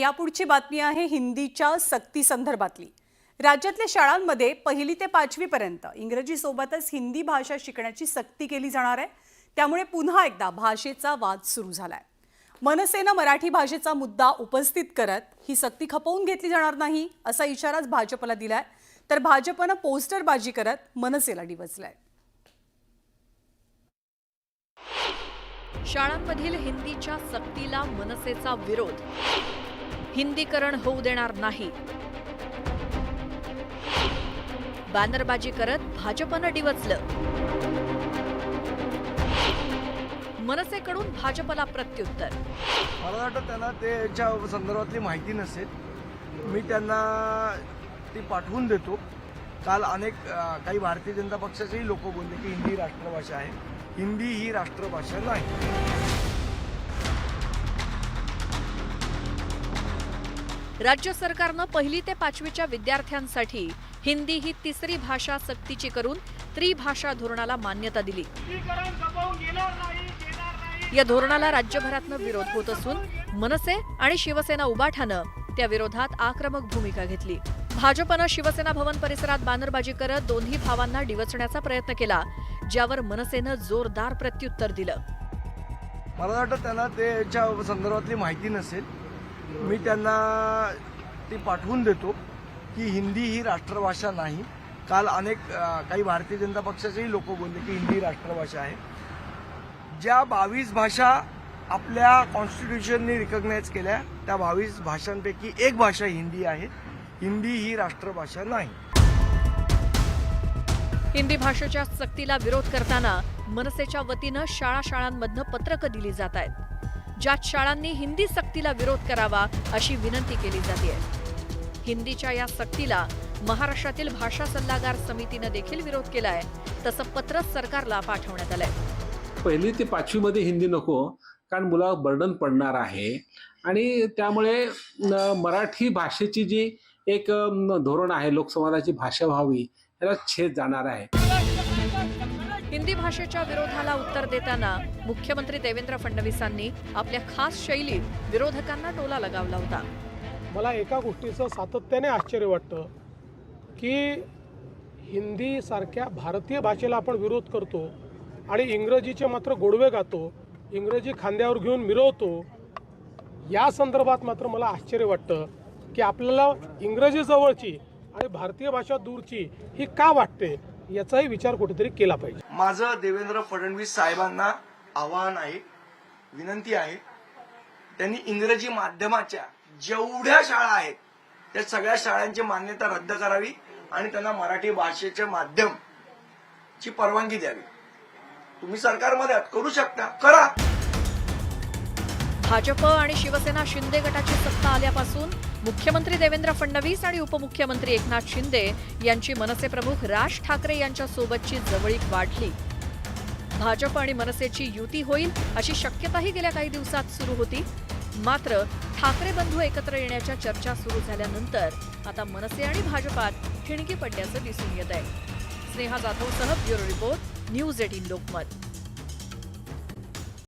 यापुढची बातमी आहे हिंदीच्या सक्ती संदर्भातली। राज्यातल्या शाळांमध्ये पहिली ते 5वी पर्यंत इंग्रजी सोबतच हिंदी भाषा शिकण्याची सक्ती केली जाणार आहे। त्यामुळे पुन्हा एकदा भाषेचा वाद सुरू झालाय। मनसेने मराठी भाषेचा मुद्दा उपस्थित करत ही सक्ती खपवून घेतली जाणार नाही असा इशाराच भाजपला दिलाय, तर भाजपने पोस्टरबाजी करत मनसेला डिवचलाय। शाळांमधील हिंदीच्या सक्तीला मनसेचा विरोध। हिंदीकरण होऊ देणार नाही। बॅनरबाजी करत भाजपनं डिवचलं। मनसेकडून भाजपला प्रत्युत्तर। मला वाटतं त्यांना त्याच्या संदर्भातली माहिती नसेल, मी त्यांना ती पाठवून देतो। काल काही भारतीय जनता पक्षाचेही लोक बोलले की हिंदी राष्ट्रभाषा आहे, हिंदी ही राष्ट्रभाषा नाही। राज्य सरकारनं पहिली ते 5वीच्या विद्यार्थ्यांसाठी हिंदी ही तिसरी भाषा सक्तीची करून त्रिभाषा धोरणाला मान्यता दिली। या धोरणाला राज्यभरातनं विरोध होत असून मनसे आणि शिवसेना उबाठानं त्या विरोधात आक्रमक भूमिका घेतली। भाजपनं शिवसेना भवन परिसरात बॅनरबाजी करत दोन्ही भावांना डिवचण्याचा प्रयत्न केला, ज्यावर मनसेनं जोरदार प्रत्युत्तर दिलं। मला वाटतं त्यांना त्याच्या संदर्भातली माहिती नसेल, मी त्यांना ती पाठवून देतो की हिंदी ही राष्ट्रभाषा नाही। काल काही भारतीय जनता पक्षाचेही लोक बोलले की हिंदी राष्ट्रभाषा आहे। ज्या 22 भाषा आपल्या कॉन्स्टिट्यूशनने रिकॉग्नाइज केल्या त्या 22 भाषांपैकी एक भाषा हिंदी आहे, हिंदी ही राष्ट्रभाषा नाही। हिंदी भाषेच्या सक्तीला विरोध करताना मनसेच्या वतीनं शाळांमधनं पत्रकं दिली जात आहेत, ज्यात शाळांनी हिंदी सक्तीला विरोध करावा अशी विनंती केली जाते। हिंदीच्या या सक्तीला महाराष्ट्रातील भाषा सल्लागार समितीने देखील विरोध केलाय, तसं पत्र सरकारला पाठवण्यात आलंय। पहिली ते 5वी मध्ये हिंदी नको, कारण मुलावर बर्डन पडणार आहे आणि त्यामुळे मराठी भाषेची जी एक धोरण आहे लोकसंवादाची भाषा व्हावी याला छेद जाणार आहे। हिंदी भाषेच्या विरोधाला उत्तर देताना मुख्यमंत्री देवेंद्र फडणवीसांनी आपल्या खास शैलीत विरोधकांना टोला लगावला होता। मला एका गोष्टीचं सातत्याने आश्चर्य वाटतं की हिंदी सारख्या भारतीय भाषेला आपण विरोध करतो आणि इंग्रजीचे मात्र गोडवे गातो, इंग्रजी खांद्यावर घेऊन मिरवतो। या संदर्भात मात्र मला आश्चर्य वाटतं की आपल्याला इंग्रजी जवळची आणि भारतीय भाषा दूरची ही का वाटते, याचाही विचार कुठेतरी केला पाहिजे। माझं देवेंद्र फडणवीस साहेबांना आवाहन आहे, विनंती आहे, त्यांनी इंग्रजी माध्यमाच्या जेवढ्या शाळा आहेत त्या सगळ्या शाळांची मान्यता रद्द करावी आणि त्यांना मराठी भाषेचे माध्यमची परवानगी द्यावी। तुम्ही सरकारमध्ये करू शकता, करा। भाजप आणि शिवसेना शिंदे गटाची सत्ता आल्यापासून मुख्यमंत्री देवेंद्र फडणवीस आणि उपमुख्यमंत्री एकनाथ शिंदे यांची मनसे प्रमुख राज ठाकरे यांच्या सोबतची जवळीक वाढली। भाजप आणि मनसेची युती होईल अशी शक्यताही गेल्या काही दिवसात सुरू होती, मात्र ठाकरे बंधू एकत्र येण्याच्या चर्चा सुरू झाल्यानंतर आता मनसे आणि भाजपात ठिणगी पडल्याचं दिसून येत आहे। स्नेहा जाधवसह ब्युरो रिपोर्ट, न्यूज 18 लोकमत।